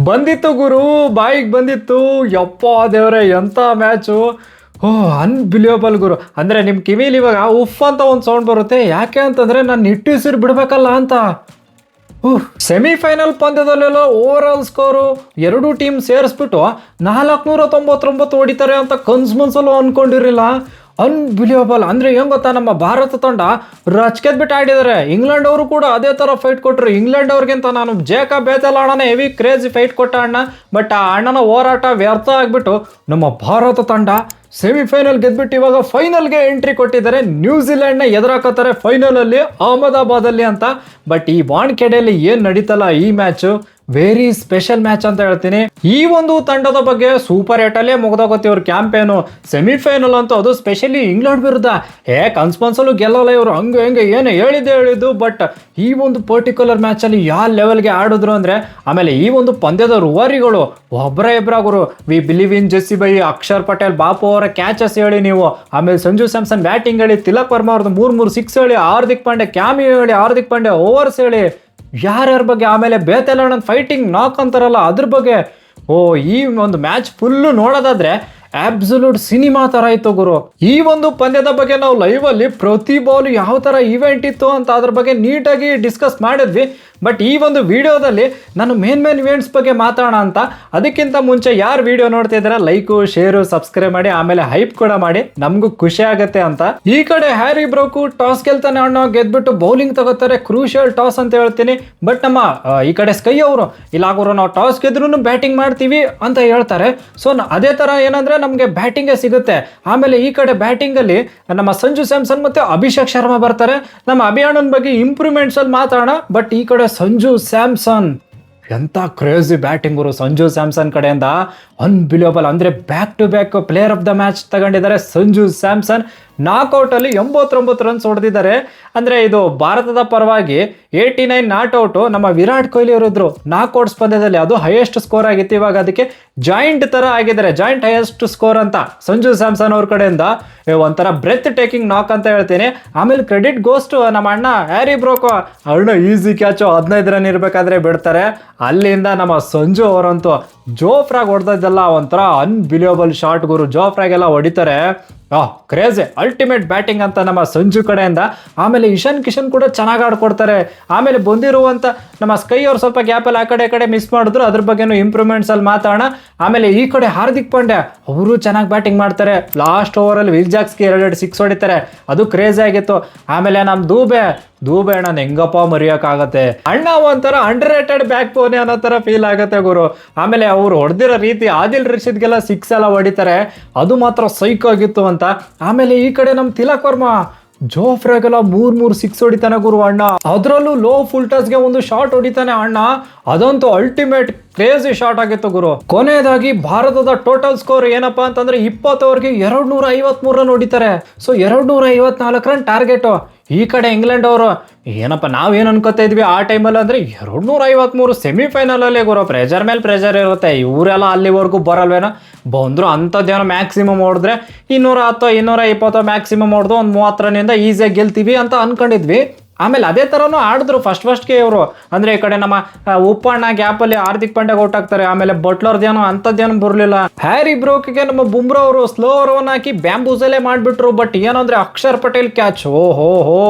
ಬಂದಿತ್ತು ಗುರು, ಬಾಯಿಗೆ ಬಂದಿತ್ತು. ಯಪ್ಪ ದೇವ್ರೆ, ಎಂಥ ಮ್ಯಾಚು! ಅನ್ಬಿಲಿಯಬಲ್ ಗುರು. ಅಂದರೆ ನಿಮ್ಮ ಕಿವಿಲಿ ಇವಾಗ ಉಫ್ ಅಂತ ಒಂದು ಸೌಂಡ್ ಬರುತ್ತೆ. ಯಾಕೆ ಅಂತಂದರೆ ನಾನು ನಿಟ್ಟುಸಿರು ಬಿಡಬೇಕಲ್ಲ ಅಂತ. ಸೆಮಿಫೈನಲ್ ಪಂದ್ಯದಲ್ಲೆಲ್ಲ ಓವರ್ ಆಲ್ ಸ್ಕೋರು ಎರಡೂ ಟೀಮ್ ಸೇರಿಸ್ಬಿಟ್ಟು 499 ಹೊಡಿತಾರೆ ಅಂತ ಕನ್ಸು ಅಂದ್ಕೊಂಡಿರಲಿಲ್ಲ. ಅನ್ಬಿಲಿಯಬಲ್. ಅಂದರೆ ಹೆಂಗೆ ಗೊತ್ತಾ, ನಮ್ಮ ಭಾರತ ತಂಡ ರಚ್ಕೆದ್ಬಿಟ್ಟು ಆಡಿದ್ದಾರೆ. ಇಂಗ್ಲೆಂಡ್ ಅವರು ಕೂಡ ಅದೇ ಥರ ಫೈಟ್ ಕೊಟ್ಟರು. ಇಂಗ್ಲೆಂಡ್ ಅವ್ರಿಗಿಂತ ನಾನು ಜೇಕಬ್ ಬೇತೆಲ್ ಅಣ್ಣನೇ ಹೆವಿ ಕ್ರೇಜಿ ಫೈಟ್ ಕೊಟ್ಟ ಅಣ್ಣ. ಬಟ್ ಆ ಅಣ್ಣನ ಹೋರಾಟ ವ್ಯರ್ಥ ಆಗಿಬಿಟ್ಟು ನಮ್ಮ ಭಾರತ ತಂಡ ಸೆಮಿಫೈನಲ್ ಗೆದ್ಬಿಟ್ಟು ಇವಾಗ ಫೈನಲ್ಗೆ ಎಂಟ್ರಿ ಕೊಟ್ಟಿದ್ದಾರೆ. ನ್ಯೂಜಿಲೆಂಡ್ನ ಎದುರಾಕೋತಾರೆ ಫೈನಲಲ್ಲಿ ಅಹಮದಾಬಾದಲ್ಲಿ ಅಂತ. ಬಟ್ ಈ ವಾಂಖೆಡೆಯಲ್ಲಿ ಏನು ನಡೀತಲ್ಲ ಈ ಮ್ಯಾಚು, ವೆರಿ ಸ್ಪೆಷಲ್ ಮ್ಯಾಚ್ ಅಂತ ಹೇಳ್ತೀನಿ. ಈ ಒಂದು ತಂಡದ ಬಗ್ಗೆ ಸೂಪರ್ ಏಟಲ್ಲೇ ಮುಗ್ದೋಗುತ್ತೆ ಇವ್ರ ಕ್ಯಾಂಪೇನು. ಸೆಮಿಫೈನಲ್ ಅಂತೂ ಅದು ಸ್ಪೆಷಲಿ ಇಂಗ್ಲೆಂಡ್ ವಿರುದ್ಧ ಕನ್ಸ್ಪನ್ಸಲ್ಲೂ ಗೆಲ್ಲಲ್ಲ ಇವರು. ಹಂಗೆ ಏನು ಹೇಳಿದ್ದು. ಬಟ್ ಈ ಒಂದು ಪರ್ಟಿಕ್ಯುಲರ್ ಮ್ಯಾಚಲ್ಲಿ ಯಾವ ಲೆವೆಲ್ಗೆ ಆಡಿದ್ರು ಅಂದರೆ, ಆಮೇಲೆ ಈ ಒಂದು ಪಂದ್ಯದ ರೂವಾರಿಗಳು ಒಬ್ಬರ ಇಬ್ಬರಾಗರು. We believe in Jassi bhai, Akshar Patel, Bapu ಅವರ ಕ್ಯಾಚಸ್ ಹೇಳಿ ನೀವು, ಆಮೇಲೆ ಸಂಜು ಸ್ಯಾಮ್ಸನ್ ಬ್ಯಾಟಿಂಗ್ ಹೇಳಿ, ತಿಲಕ್ ವರ್ಮಾ ಅವ್ರದ್ದು 3 ಸಿಕ್ಸ್ ಹೇಳಿ, ಹಾರ್ದಿಕ್ ಪಾಂಡ್ಯ ಕ್ಯಾಮಿಯೋ ಹೇಳಿ, ಹಾರ್ದಿಕ್ ಪಾಂಡ್ಯ ಓವರ್ಸ್ ಹೇಳಿ, ಯಾರ್ಯಾರ ಬಗ್ಗೆ, ಆಮೇಲೆ ಬೇತೆಲ್ ಅಣ್ಣನ ಫೈಟಿಂಗ್ ನಾಕ್ ಅಂತಾರಲ್ಲ ಅದ್ರ ಬಗ್ಗೆ. ಈ ಒಂದು ಮ್ಯಾಚ್ ಫುಲ್ಲು ನೋಡೋದಾದ್ರೆ ಆಬ್ಸಲ್ಯೂಟ್ ಸಿನಿಮಾ ಥರ ಇತ್ತು ಗುರು. ಈ ಒಂದು ಪಂದ್ಯದ ಬಗ್ಗೆ ನಾವು ಲೈವಲ್ಲಿ ಪ್ರತಿ ಬಾಲ್ ಯಾವ ಥರ ಇವೆಂಟ್ ಇತ್ತು ಅಂತ ಅದ್ರ ಬಗ್ಗೆ ನೀಟಾಗಿ ಡಿಸ್ಕಸ್ ಮಾಡಿದ್ವಿ. ಬಟ್ ಈ ಒಂದು ವಿಡಿಯೋದಲ್ಲಿ ನಾನು ಮೇನ್ ಇವೆಂಟ್ಸ್ ಬಗ್ಗೆ ಮಾತಾಡೋಣ ಅಂತ. ಅದಕ್ಕಿಂತ ಮುಂಚೆ ಯಾರು ವಿಡಿಯೋ ನೋಡ್ತಿದ್ದೀರಾ ಲೈಕು, ಶೇರು, ಸಬ್ಸ್ಕ್ರೈಬ್ ಮಾಡಿ, ಆಮೇಲೆ ಹೈಪ್ ಕೂಡ ಮಾಡಿ, ನಮಗೂ ಖುಷಿ ಆಗುತ್ತೆ ಅಂತ. ಈ ಕಡೆ ಹ್ಯಾರಿ ಬ್ರೋಕು ಟಾಸ್ ಗೆಲ್ತಾನೆ ಅಣ್ಣ, ಗೆದ್ಬಿಟ್ಟು ಬೌಲಿಂಗ್ ತಗೋತಾರೆ. ಕ್ರೂಷಿಯಲ್ ಟಾಸ್ ಅಂತ ಹೇಳ್ತೀನಿ. ಬಟ್ ನಮ್ಮ ಈ ಕಡೆ ಸ್ಕೈ ಅವರು ಇಲ್ಲಾಗೋರು ನಾವು ಟಾಸ್ ಗೆದ್ರೂ ಬ್ಯಾಟಿಂಗ್ ಮಾಡ್ತೀವಿ ಅಂತ ಹೇಳ್ತಾರೆ. ಸೊ ಅದೇ ಥರ ಏನಂದ್ರೆ ನಮಗೆ ಬ್ಯಾಟಿಂಗೇ ಸಿಗುತ್ತೆ. ಆಮೇಲೆ ಈ ಕಡೆ ಬ್ಯಾಟಿಂಗಲ್ಲಿ ನಮ್ಮ ಸಂಜು ಸ್ಯಾಮ್ಸನ್ ಮತ್ತೆ ಅಭಿಷೇಕ್ ಶರ್ಮಾ ಬರ್ತಾರೆ. ನಮ್ಮ ಅಭಿಯಾನನ್ ಬಗ್ಗೆ ಇಂಪ್ರೂವ್ಮೆಂಟ್ಸ್ ಅಲ್ಲಿ ಮಾತಾಡೋಣ. ಬಟ್ ಈ ಕಡೆ ಸಂಜು ಸ್ಯಾಮ್ಸನ್ ಎಂಥ ಕ್ರೇಜಿ ಬ್ಯಾಟಿಂಗರು ಸಂಜು ಸ್ಯಾಮ್ಸನ್ ಕಡೆಯಿಂದ. ಅನ್ಬಿಲಿಯಬಲ್. ಅಂದರೆ back to back player of the match ತಗೊಂಡಿದ್ದಾರೆ ಸಂಜು ಸ್ಯಾಮ್ಸನ್. ನಾಕ್ಔಟಲ್ಲಿ 89 ರನ್ಸ್ ಹೊಡೆದಿದ್ದಾರೆ. ಅಂದರೆ ಇದು ಭಾರತದ ಪರವಾಗಿ 89 ನಾಟ್ಔಟು. ನಮ್ಮ ವಿರಾಟ್ ಕೊಹ್ಲಿ ಅವರಿದ್ರು ನಾಕ್ಔಟ್ಸ್ ಪಂದ್ಯದಲ್ಲಿ, ಅದು ಹೈಯೆಸ್ಟ್ ಸ್ಕೋರ್ ಆಗಿತ್ತು. ಇವಾಗ ಅದಕ್ಕೆ ಜಾಯಿಂಟ್ ಥರ ಆಗಿದ್ದಾರೆ, ಜಾಯಿಂಟ್ ಹೈಯೆಸ್ಟ್ ಸ್ಕೋರ್ ಅಂತ ಸಂಜು ಸ್ಯಾಮ್ಸನ್ ಅವ್ರ ಕಡೆಯಿಂದ. ಒಂಥರ ಬ್ರೆತ್ ಟೇಕಿಂಗ್ ನಾಕ್ ಅಂತ ಹೇಳ್ತೀನಿ. ಆಮೇಲೆ ಕ್ರೆಡಿಟ್ ಗೋಸ್ಟು ನಮ್ಮ ಅಣ್ಣ ಹ್ಯಾರಿ ಬ್ರೋಕೋ. ಅಣ್ಣ ಈಸಿ ಕ್ಯಾಚು 15 ರನ್ ಇರಬೇಕಾದ್ರೆ ಬಿಡ್ತಾರೆ. ಅಲ್ಲಿಂದ ನಮ್ಮ ಸಂಜು ಅವರಂತೂ ಜೋಫ್ರಾಗ್ ಹೊಡೆದದ್ದಲ್ಲ ಒಂಥರ ಅನ್ಬಿಲಿಯಬಲ್ ಶಾಟ್ ಗುರು. ಜೋಫ್ರಾಗೆಲ್ಲ ಹೊಡಿತಾರೆ. ಕ್ರೇಜಿ ಅಲ್ಟಿಮೇಟ್ ಬ್ಯಾಟಿಂಗ್ ಅಂತ ನಮ್ಮ ಸಂಜು ಕಡೆಯಿಂದ. ಆಮೇಲೆ ಇಶಾನ್ ಕಿಶನ್ ಕೂಡ ಚೆನ್ನಾಗಿ ಆಡ್ಕೊಡ್ತಾರೆ. ಆಮೇಲೆ ಬಂದಿರುವಂಥ ನಮ್ಮ ಸ್ಕೈ ಅವ್ರು ಸ್ವಲ್ಪ ಗ್ಯಾಪಲ್ಲಿ ಆ ಕಡೆ ಮಿಸ್ ಮಾಡಿದ್ರು, ಅದ್ರ ಬಗ್ಗೆನೂ ಇಂಪ್ರೂವ್ಮೆಂಟ್ಸ್ ಅಲ್ಲಿ ಮಾತಾಡೋಣ. ಆಮೇಲೆ ಈ ಕಡೆ ಹಾರ್ದಿಕ್ ಪಾಂಡ್ಯ ಅವರು ಚೆನ್ನಾಗಿ ಬ್ಯಾಟಿಂಗ್ ಮಾಡ್ತಾರೆ. ಲಾಸ್ಟ್ ಓವರಲ್ಲಿ ವಿಲ್ ಜಾಕ್ಸ್ಗೆ 2 ಸಿಕ್ಸ್ ಹೊಡಿತಾರೆ, ಅದು ಕ್ರೇಜಿ ಆಗಿತ್ತು. ಆಮೇಲೆ ನಮ್ಮ ದೂಬೆ ಅಣ್ಣ ಹೆಂಗಪ್ಪ ಮರೆಯೋಕ್ಕಾಗತ್ತೆ. ಅಣ್ಣ ಒಂಥರ ಅಂಡರ್ ರೇಟೆಡ್ ಬ್ಯಾಕ್ ಬೋನೆ ಅನ್ನೋ ಥರ ಫೀಲ್ ಆಗುತ್ತೆ ಗುರು. ಆಮೇಲೆ ಅವ್ರು ಹೊಡೆದಿರೋ ರೀತಿ, ಆದಿಲ್ ರಶೀದ್ಗೆಲ್ಲ 6 ಎಲ್ಲ ಹೊಡಿತಾರೆ, ಅದು ಮಾತ್ರ ಸೈಕ್ ಆಗಿತ್ತು ಅಂತ. ಆಮೇಲೆ ಈ ಕಡೆ ನಮ್ಮ ತಿಲಕ್ ವರ್ಮಾ ಜೋಫ್ರಾಗೆಲ್ಲ 3 ಸಿಕ್ಸ್ ಹೊಡಿತಾನೆ ಗುರು ಅಣ್ಣ. ಅದರಲ್ಲೂ ಲೋ ಫುಲ್ ಟಾಸ್ಗೆ ಒಂದು ಶಾಟ್ ಹೊಡಿತಾನೆ ಅಣ್ಣ, ಅದಂತೂ ಅಲ್ಟಿಮೇಟ್ ಕ್ರೇಜಿ ಶಾಟ್ ಆಗಿತ್ತು ಗುರು. ಕೊನೆಯದಾಗಿ ಭಾರತದ ಟೋಟಲ್ ಸ್ಕೋರ್ ಏನಪ್ಪಾ ಅಂತಂದ್ರೆ 20 ಓವರ್ಗೆ 253 ರನ್ ಹೊಡಿತಾರೆ. So 254 run target. ಈ ಕಡೆ ಇಂಗ್ಲೆಂಡ್ ಅವರು ಏನಪ್ಪ ನಾವೇನು ಅನ್ಕೋತಾ ಇದ್ವಿ ಆ ಟೈಮಲ್ಲಿ ಅಂದರೆ 253 ಸೆಮಿಫೈನಲಲ್ಲೇ ಗುರು. ಪ್ರೆಷರ್ ಮೇಲೆ ಪ್ರೆಷರ್ ಇರುತ್ತೆ. ಇವರೆಲ್ಲ ಅಲ್ಲಿವರೆಗೂ ಬರಲ್ವೇನೋ, ಬಂದರು ಅಂಥದ್ದೇನೋ ಮ್ಯಾಕ್ಸಿಮಮ್ ಹೊಡೆದ್ರೆ 210 220 ಮ್ಯಾಕ್ಸಿಮಮ್ ಹೊಡೆದು ಒಂದು 30 ರನ್ನಿಂದ ಈಸಿಯಾಗಿ ಗೆಲ್ತೀವಿ ಅಂತ ಅನ್ಕೊಂಡಿದ್ವಿ. ಆಮೇಲೆ ಅದೇ ಥರನೂ ಆಡಿದ್ರು ಫಸ್ಟ್ಗೆ ಇವರು. ಅಂದರೆ ಈ ಕಡೆ ನಮ್ಮ ಉಪ್ಪಣ್ಣ ಗ್ಯಾಪಲ್ಲಿ ಹಾರ್ದಿಕ್ ಪಾಂಡ್ಯ ಔಟ್ ಆಗ್ತಾರೆ. ಆಮೇಲೆ ಬಟ್ಲರ್ದೇನೋ ಅಂಥದ್ದೇನೋ ಬರಲಿಲ್ಲ. ಹ್ಯಾರಿ ಬ್ರೋಕಿಗೆ ನಮ್ಮ ಬುಮ್ರಾ ಅವರು ಸ್ಲೋ ಓವರ್ ಹಾಕಿ ಬ್ಯಾಂಬೂಸಲ್ಲೇ ಮಾಡಿಬಿಟ್ರು. ಬಟ್ ಏನಂದರೆ ಅಕ್ಷರ್ ಪಟೇಲ್ ಕ್ಯಾಚ್, ಓಹೋ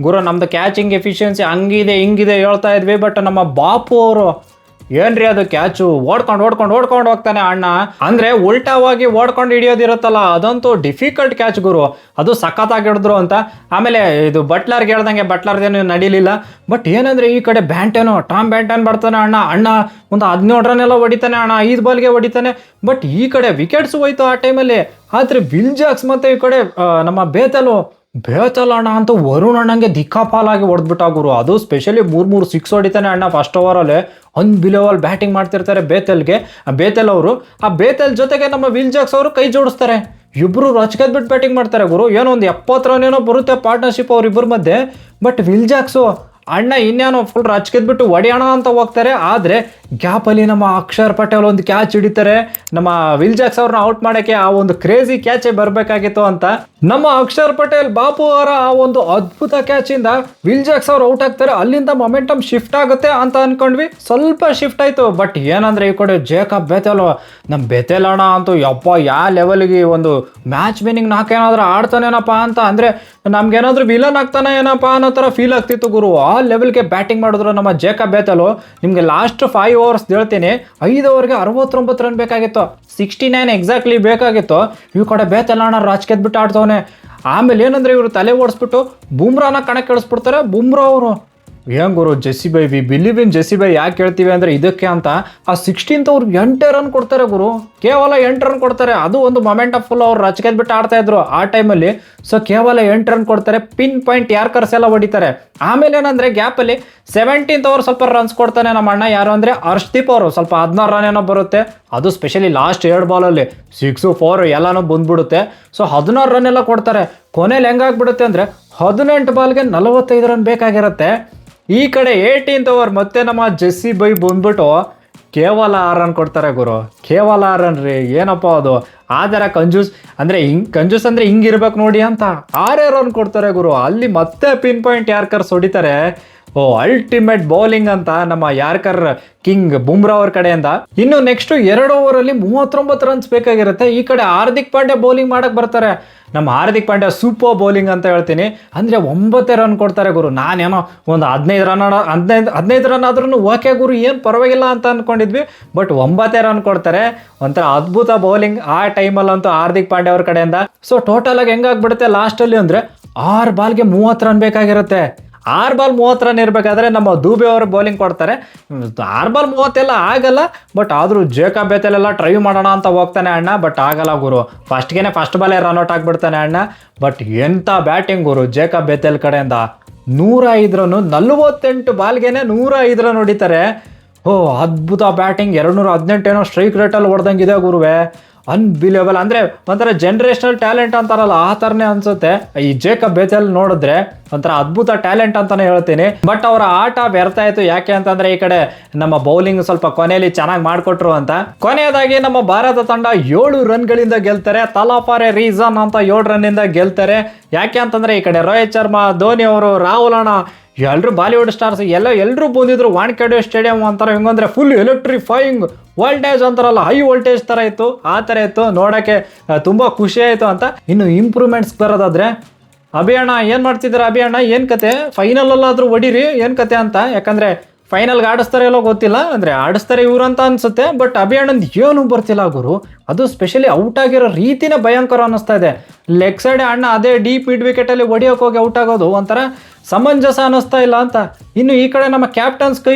ಗುರು, ನಮ್ದು ಕ್ಯಾಚಿಂಗ್ ಎಫಿಷಿಯನ್ಸಿ ಹಂಗಿದೆ ಹಿಂಗಿದೆ ಹೇಳ್ತಾ ಇದ್ವಿ. ಬಟ್ ನಮ್ಮ ಬಾಪು ಅವರು ಏನ್ರಿ ಅದು ಕ್ಯಾಚು, ಓಡ್ಕೊಂಡು ಹೋಗ್ತಾನೆ ಅಣ್ಣ. ಅಂದ್ರೆ ಉಲ್ಟಾವಾಗಿ ಓಡ್ಕೊಂಡು ಹಿಡಿಯೋದಿರುತ್ತಲ್ಲ, ಅದಂತೂ ಡಿಫಿಕಲ್ಟ್ ಕ್ಯಾಚ್ ಗುರು. ಅದು ಸಖತ್ತಾಗಿ ಹಿಡಿದ್ರು ಅಂತ. ಆಮೇಲೆ ಇದು ಬಟ್ಲರ್ಗೆ ಹೇಳ್ದಂಗೆ ಬಟ್ಲರ್ದೇನು ನಡೀಲಿಲ್ಲ. ಬಟ್ ಏನಂದ್ರೆ ಈ ಕಡೆ ಟಾಮ್ ಬ್ಯಾಂಟನ್ ಬರ್ತಾನೆ ಅಣ್ಣ ಒಂದು 17 ರನ್ ಎಲ್ಲ ಹೊಡಿತಾನೆ ಅಣ್ಣ, 5 ಬಾಲ್ಗೆ ಹೊಡಿತಾನೆ. ಬಟ್ ಈ ಕಡೆ ವಿಕೆಟ್ಸ್ ಹೋಯ್ತು ಆ ಟೈಮಲ್ಲಿ. ಆದರೆ ವಿಲ್ ಜಾಕ್ಸ್ ಮತ್ತೆ ಈ ಕಡೆ ನಮ್ಮ ಬೇತಲ್ ಅಣ್ಣ ಅಂತೂ ವರುಣ್ ಅಣ್ಣಂಗೆ ದಿಕ್ಕಾಪಾಲಾಗಿ ಹೊಡೆದ್ಬಿಟ್ಟ ಗುರು. ಅದು ಸ್ಪೆಷಲಿ 3 ಸಿಕ್ಸ್ ಹೊಡಿತಾನೆ ಅಣ್ಣ ಫಸ್ಟ್ ಓವರಲ್ಲಿ. ಅನ್ಬಿಲಿಯಬಲ್ ಬ್ಯಾಟಿಂಗ್ ಮಾಡ್ತಿರ್ತಾರೆ ಬೇತೆಲ್ ಅವರು. ಆ ಬೇತೆಲ್ ಜೊತೆಗೆ ನಮ್ಮ ವಿಲ್ ಜಾಕ್ಸ್ ಅವರು ಕೈ ಜೋಡಿಸ್ತಾರೆ. ಇಬ್ಬರು ರಚ್ಕೆದ್ಬಿಟ್ಟು ಬ್ಯಾಟಿಂಗ್ ಮಾಡ್ತಾರೆ ಗುರು. ಏನೋ ಒಂದು 70 ರನ್ ಏನೋ ಬರುತ್ತೆ ಪಾರ್ಟ್ನರ್ಶಿಪ್ ಅವ್ರಿಬ್ಬರ ಮಧ್ಯೆ. ಬಟ್ ವಿಲ್ ಜಾಕ್ಸು ಅಣ್ಣ ಇನ್ನೇನು ಫುಲ್ ರಚ್ಕಿದ್ಬಿಟ್ಟು ಹೊಡಿಯೋಣ ಅಂತ ಹೋಗ್ತಾರೆ. ಆದರೆ ಗ್ಯಾಪಲ್ಲಿ ನಮ್ಮ ಅಕ್ಷರ್ ಪಟೇಲ್ ಒಂದು ಕ್ಯಾಚ್ ಹಿಡಿತಾರೆ. ನಮ್ಮ ವಿಲ್ ಜಾಕ್ಸ್ ಅವ್ರನ್ನ ಔಟ್ ಮಾಡೋಕ್ಕೆ ಆ ಒಂದು ಕ್ರೇಜಿ ಕ್ಯಾಚೇ ಬರಬೇಕಾಗಿತ್ತು ಅಂತ ನಮ್ಮ ಅಕ್ಷರ್ ಪಟೇಲ್ ಬಾಪು ಅವರ ಆ ಒಂದು ಅದ್ಭುತ ಕ್ಯಾಚಿಂದ ವಿಲ್ ಜಾಕ್ಸ್ ಅವ್ರು ಔಟ್ ಆಗ್ತಾರೆ. ಅಲ್ಲಿಂದ ಮೊಮೆಂಟಮ್ ಶಿಫ್ಟ್ ಆಗುತ್ತೆ ಅಂತ ಅನ್ಕೊಂಡ್ವಿ, ಸ್ವಲ್ಪ ಶಿಫ್ಟ್ ಆಯಿತು. ಬಟ್ ಏನಂದ್ರೆ ಈ ಕಡೆ ಜೇಕಬ್ ಬೆಥೆಲ್, ನಮ್ಮ ಬೆಥೆಲ್ ಅಣ್ಣ ಅಂತೂ ಯಪ್ಪ ಯಾವ ಲೆವೆಲ್ಗೆ ಒಂದು ಮ್ಯಾಚ್ ವಿನ್ನಿಂಗ್ ನಾಲ್ಕೇನಾದ್ರೂ ಆಡ್ತಾನೇನಪ್ಪ ಅಂತ, ಅಂದರೆ ನಮ್ಗೇನಾದ್ರೂ ವಿಲನ್ ಆಗ್ತಾನೆ ಏನಪ್ಪ ಅನ್ನೋ ಥರ ಫೀಲ್ ಆಗ್ತಿತ್ತು ಗುರು. ಆ ಲೆವೆಲ್ಗೆ ಬ್ಯಾಟಿಂಗ್ ಮಾಡಿದ್ರು ನಮ್ಮ ಜೇಕಬ್ ಬೆಥೆಲ್. ನಿಮಗೆ ಲಾಸ್ಟ್ 5 ಓವರ್ಸ್ ಹೇಳ್ತೀನಿ, 5 ಓವರ್ಗೆ 69 ರನ್ ಬೇಕಾಗಿತ್ತು, 69 ಎಕ್ಸಾಕ್ಟ್ಲಿ ಬೇಕಾಗಿತ್ತು. ಈ ಕಡೆ ಬೆಥೆಲ್ ಅಣ್ಣ ರಾಜ್ಗೆದ್ಬಿಟ್ಟು ಆಡ್ತವನೆ. ಆಮೇಲೆ ಏನಂದ್ರೆ ಇವರು ತಲೆ ಓಡಿಸ್ಬಿಟ್ಟು ಬುಮ್ರಾನ ಕಣಕ್ಕೆ ಇಳಿಸ್ಬಿಡ್ತಾರೆ. ಬುಮ್ರಾ ಅವರು ಏನ್ ಗುರು Jassi bhai, we believe in Jassi bhai ಯಾಕೆ ಹೇಳ್ತೀವಿ ಅಂದರೆ ಇದಕ್ಕೆ ಅಂತ, ಆ 16th ಅವ್ರಿಗೆ 8 ರನ್ ಕೊಡ್ತಾರೆ ಗುರು, ಕೇವಲ 8 ರನ್ ಕೊಡ್ತಾರೆ. ಅದು ಒಂದು ಮೊಮೆಂಟ್ ಆಫ್ ಫುಲ್ ಅವ್ರು ರಚ್ಗೆದ್ಬಿಟ್ಟು ಆಡ್ತಾ ಇದ್ರು ಆ ಟೈಮಲ್ಲಿ. ಸೊ ಕೇವಲ 8 ರನ್ ಕೊಡ್ತಾರೆ, ಪಿನ್ ಪಾಯಿಂಟ್ ಯಾರ್ಕರ್ಸ್ ಎಲ್ಲ ಹೊಡಿತಾರೆ. ಆಮೇಲೆ ಏನಂದ್ರೆ ಗ್ಯಾಪಲ್ಲಿ 17th ಓವರ್ ಸ್ವಲ್ಪ ರನ್ಸ್ ಕೊಡ್ತಾನೆ ನಮ್ಮ ಅಣ್ಣ, ಯಾರು ಅಂದರೆ ಹರ್ಷ್ದೀಪ್ ಅವರು. ಸ್ವಲ್ಪ 16 ರನ್ ಏನೋ ಬರುತ್ತೆ, ಅದು ಸ್ಪೆಷಲಿ ಲಾಸ್ಟ್ 2 ಬಾಲಲ್ಲಿ 6, 4 ಎಲ್ಲನೂ ಬಂದ್ಬಿಡುತ್ತೆ. ಸೊ 16 ರನ್ ಎಲ್ಲ ಕೊಡ್ತಾರೆ. ಕೊನೆಯಲ್ಲಿ ಹೆಂಗಾಗ್ಬಿಡುತ್ತೆ ಅಂದರೆ 18 ಬಾಲ್ಗೆ 45 ರನ್ ಬೇಕಾಗಿರುತ್ತೆ. ಈ ಕಡೆ 18th ಓವರ್ ಮತ್ತೆ ನಮ್ಮ ಜೆಸ್ಸಿ ಬೈ ಬಂದ್ಬಿಟ್ಟು ಕೇವಲ 6 ರನ್ ಕೊಡ್ತಾರೆ ಗುರು, ಕೇವಲ 6 ರನ್ ರೀ. ಏನಪ್ಪ ಅದು ಆ ಥರ ಕಂಜೂಸ್ ಅಂದರೆ ಕಂಜೂಸ್ ಅಂದರೆ ಹಿಂಗಿರ್ಬೇಕು ನೋಡಿ ಅಂತ 6 ರನ್ ಕೊಡ್ತಾರೆ ಗುರು. ಅಲ್ಲಿ ಮತ್ತೆ ಪಿನ್ ಪಾಯಿಂಟ್ ಯಾರ್ಕರ್ಸ್ ಹೊಡಿತಾರೆ. ಅಲ್ಟಿಮೇಟ್ ಬೌಲಿಂಗ್ ಅಂತ ನಮ್ಮ ಯಾರ್ಕರ್ ಕಿಂಗ್ ಬುಮ್ರಾ ಅವ್ರ ಕಡೆಯಿಂದ. ಇನ್ನು ನೆಕ್ಸ್ಟ್ 2 ಓವರಲ್ಲಿ 39 ರನ್ಸ್ ಬೇಕಾಗಿರುತ್ತೆ. ಈ ಕಡೆ ಹಾರ್ದಿಕ್ ಪಾಂಡ್ಯ ಬೌಲಿಂಗ್ ಮಾಡಕ್ ಬರ್ತಾರೆ. ನಮ್ಮ ಹಾರ್ದಿಕ್ ಪಾಂಡ್ಯ ಸೂಪರ್ ಬೌಲಿಂಗ್ ಅಂತ ಹೇಳ್ತೀನಿ, ಅಂದರೆ 9 ರನ್ ಕೊಡ್ತಾರೆ ಗುರು. ನಾನೇನೋ ಒಂದು 15 ರನ್ ಆದ್ರೂ ಓಕೆ ಗುರು, ಏನು ಪರವಾಗಿಲ್ಲ ಅಂತ ಅಂದ್ಕೊಂಡಿದ್ವಿ. ಬಟ್ 9 ರನ್ ಕೊಡ್ತಾರೆ. ಒಂಥರ ಅದ್ಭುತ ಬೌಲಿಂಗ್ ಆ ಟೈಮಲ್ಲಂತೂ ಹಾರ್ದಿಕ್ ಪಾಂಡ್ಯ ಅವ್ರ ಕಡೆಯಿಂದ. ಸೊ ಟೋಟಲ್ ಆಗಿ ಹೆಂಗಾಗ್ಬಿಡುತ್ತೆ ಲಾಸ್ಟಲ್ಲಿ ಅಂದರೆ 6 ಬಾಲ್ಗೆ 30 ರನ್ ಬೇಕಾಗಿರುತ್ತೆ. 6 ಬಾಲ್ 30 ರನ್ ಇರಬೇಕಾದ್ರೆ ನಮ್ಮ ದೂಬೆ ಅವರು ಬೌಲಿಂಗ್ ಕೊಡ್ತಾರೆ. 6 ಬಾಲ್ 30 ಎಲ್ಲ ಆಗಲ್ಲ, ಬಟ್ ಆದರೂ ಜೇಕಬ್ ಬೆಥೆಲ್ ಎಲ್ಲ ಟ್ರೈ ಮಾಡೋಣ ಅಂತ ಹೋಗ್ತಾನೆ ಅಣ್ಣ. ಬಟ್ ಆಗಲ್ಲ ಗುರು, ಫಸ್ಟ್ ಬಾಲೇ ರನ್ಔಟ್ ಆಗಿಬಿಡ್ತಾನೆ ಅಣ್ಣ. ಬಟ್ ಎಂಥ ಬ್ಯಾಟಿಂಗ್ ಗುರು ಜೇಕಬ್ ಬೆಥೆಲ್ ಕಡೆಯಿಂದ. 105 ರನ್ನು, 48 ಬಾಲ್ಗೆನೆ 105 ರನ್ ಹೊಡಿತಾರೆ. ಅದ್ಭುತ ಬ್ಯಾಟಿಂಗ್. 218 ಏನೋ ಸ್ಟ್ರೈಕ್ ರೇಟಲ್ಲಿ ಹೊಡೆದಂಗಿದೆ ಗುರುವೆ. ಅನ್ಬಿಲಿಯಬಲ್, ಅಂದರೆ ಒಂಥರ ಜನರೇಷನಲ್ ಟ್ಯಾಲೆಂಟ್ ಅಂತಾರಲ್ಲ ಆ ಥರನೇ ಅನ್ಸುತ್ತೆ ಈ ಜೇಕಬ್ ಬೆಥೆಲ್ ನೋಡಿದ್ರೆ. ಒಂಥರ ಅದ್ಭುತ ಟ್ಯಾಲೆಂಟ್ ಅಂತಾನೆ ಹೇಳ್ತೀನಿ. ಬಟ್ ಅವರ ಆಟ ವ್ಯರ್ಥ ಆಯಿತು. ಯಾಕೆ ಅಂತಂದ್ರೆ ಈ ಕಡೆ ನಮ್ಮ ಬೌಲಿಂಗ್ ಸ್ವಲ್ಪ ಕೊನೆಯಲ್ಲಿ ಚೆನ್ನಾಗಿ ಮಾಡಿಕೊಟ್ರು ಅಂತ. ಕೊನೆಯದಾಗಿ ನಮ್ಮ ಭಾರತ ತಂಡ 7 ರನ್ಗಳಿಂದ ಗೆಲ್ತಾರೆ. ತಲಾ ಫಾರ್ ಎ ರೀಸನ್ ಅಂತ 7 ರನ್ನಿಂದ ಗೆಲ್ತಾರೆ. ಯಾಕೆ ಅಂತಂದ್ರೆ ಈ ಕಡೆ ರೋಹಿತ್ ಶರ್ಮಾ, ಧೋನಿ ಅವರು, ರಾಹುಲ್ ಅಣ್ಣ ಎಲ್ಲರೂ ಬಾಲಿವುಡ್ ಸ್ಟಾರ್ಸ್ ಎಲ್ಲರೂ ಬಂದಿದ್ರು. ವಾಂಖೇಡೆ ಸ್ಟೇಡಿಯಂ ಅಂತಾರೆ, ಹೆಂಗಂದ್ರೆ ಫುಲ್ ಎಲೆಕ್ಟ್ರಿಫೈಯಿಂಗ್ ವೋಲ್ಟೇಜ್ ಅಂತಾರಲ್ಲ, ಹೈ ವೋಲ್ಟೇಜ್ ಥರ ಇತ್ತು, ಆ ಥರ ಇತ್ತು. ನೋಡೋಕ್ಕೆ ತುಂಬ ಖುಷಿ ಆಯಿತು ಅಂತ. ಇನ್ನು ಇಂಪ್ರೂವ್ಮೆಂಟ್ಸ್ ಬರೋದಾದ್ರೆ ಅಭಿಯಣ್ಣ ಏನು ಮಾಡ್ತಿದ್ದಾರೆ? ಅಭಿಯಣ್ಣ ಏನು ಕತೆ, ಫೈನಲಲ್ಲಾದರೂ ಹೊಡೀರಿ ಏನು ಕತೆ ಅಂತ. ಯಾಕಂದರೆ ಫೈನಲ್ಗೆ ಆಡಿಸ್ತಾರೆ ಎಲ್ಲೋ ಗೊತ್ತಿಲ್ಲ, ಅಂದರೆ ಆಡಿಸ್ತಾರೆ ಇವರು ಅಂತ ಅನಿಸುತ್ತೆ. ಬಟ್ ಅಭಿಯಣ್ಣಂದು ಏನೂ ಬರ್ತಿಲ್ಲ ಗುರು. ಅದು ಸ್ಪೆಷಲಿ ಔಟ್ ಆಗಿರೋ ರೀತಿನೇ ಭಯಂಕರ ಅನ್ನಿಸ್ತಾ ಇದೆ. ಲೆಗ್ ಸೈಡ್ ಅಣ್ಣ ಅದೇ ಡೀಪ್ ಮಿಡ್ ವಿಕೆಟಲ್ಲಿ ಹೊಡಿಯೋಕೆ ಹೋಗಿ ಔಟ್ ಆಗೋದು ಒಂಥರ ಸಮಂಜಸ ಅನ್ನಿಸ್ತಾ ಇಲ್ಲ ಅಂತ. ಇನ್ನು ಈ ಕಡೆ ನಮ್ಮ ಕ್ಯಾಪ್ಟನ್ಸ್ ಕೈ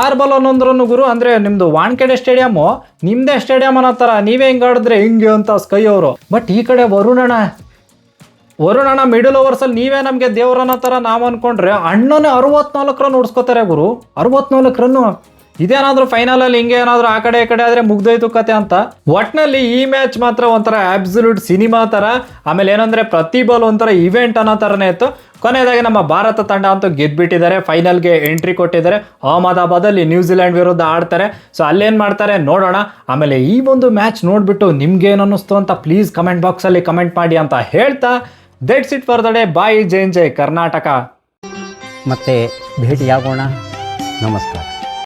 6 ಬಾಲ್ 11 ರನ್ ಗುರು. ಅಂದರೆ ನಿಮ್ಮದು ವಾಂಖೇಡೆ ಸ್ಟೇಡಿಯಮ್ಮು ನಿಮ್ಮದೇ ಸ್ಟೇಡಿಯಂ ಅನ್ನೋ ಥರ, ನೀವೇ ಹಿಂಗೆ ಆಡಿದ್ರೆ ಹಿಂಗೆ ಅಂತ ಸ್ಕೈ ಅವರು. ಬಟ್ ಈ ಕಡೆ ವರುಣ್ ಅಣ್ಣ ಮಿಡಲ್ ಓವರ್ಸಲ್ಲಿ ನೀವೇ ನಮಗೆ ದೇವ್ರನ್ನೋ ಥರ ನಾವು ಅಂದ್ಕೊಂಡ್ರೆ ಅಣ್ಣನೇ 64 ರನ್ ಹೊಡ್ಸ್ಕೋತಾರೆ ಗುರು. 64 ರನ್ನು. ಇದೇನಾದರೂ ಫೈನಲಲ್ಲಿ ಹಿಂಗೆ ಏನಾದರೂ ಆ ಕಡೆ ಈ ಕಡೆ ಆದರೆ ಮುಗ್ದೋಯ್ತು ಕತೆ ಅಂತ. ಒಟ್ಟಿನಲ್ಲಿ ಈ ಮ್ಯಾಚ್ ಮಾತ್ರ ಒಂಥರ ಆಬ್ಸಲ್ಯೂಟ್ ಸಿನಿಮಾ ಥರ. ಆಮೇಲೆ ಏನಂದರೆ ಪ್ರತಿ ಬಾಲ್ ಒಂಥರ ಇವೆಂಟ್ ಅನ್ನೋ ಥರನೇ ಇತ್ತು. ಕೊನೆಯದಾಗಿ ನಮ್ಮ ಭಾರತ ತಂಡ ಅಂತೂ ಗೆದ್ದುಬಿಟ್ಟಿದ್ದಾರೆ, ಫೈನಲ್ಗೆ ಎಂಟ್ರಿ ಕೊಟ್ಟಿದ್ದಾರೆ. ಅಹಮದಾಬಾದಲ್ಲಿ ನ್ಯೂಜಿಲೆಂಡ್ ವಿರುದ್ಧ ಆಡ್ತಾರೆ. ಸೊ ಅಲ್ಲೇನು ಮಾಡ್ತಾರೆ ನೋಡೋಣ. ಆಮೇಲೆ ಈ ಒಂದು ಮ್ಯಾಚ್ ನೋಡಿಬಿಟ್ಟು ನಿಮ್ಗೇನು ಅನ್ನಿಸ್ತು ಅಂತ ಪ್ಲೀಸ್ ಕಮೆಂಟ್ ಬಾಕ್ಸಲ್ಲಿ ಕಮೆಂಟ್ ಮಾಡಿ ಅಂತ ಹೇಳ್ತಾ, that's it for the day. Bye, ಜೈ ಕರ್ನಾಟಕ. ಮತ್ತೆ ಭೇಟಿಯಾಗೋಣ. ನಮಸ್ಕಾರ.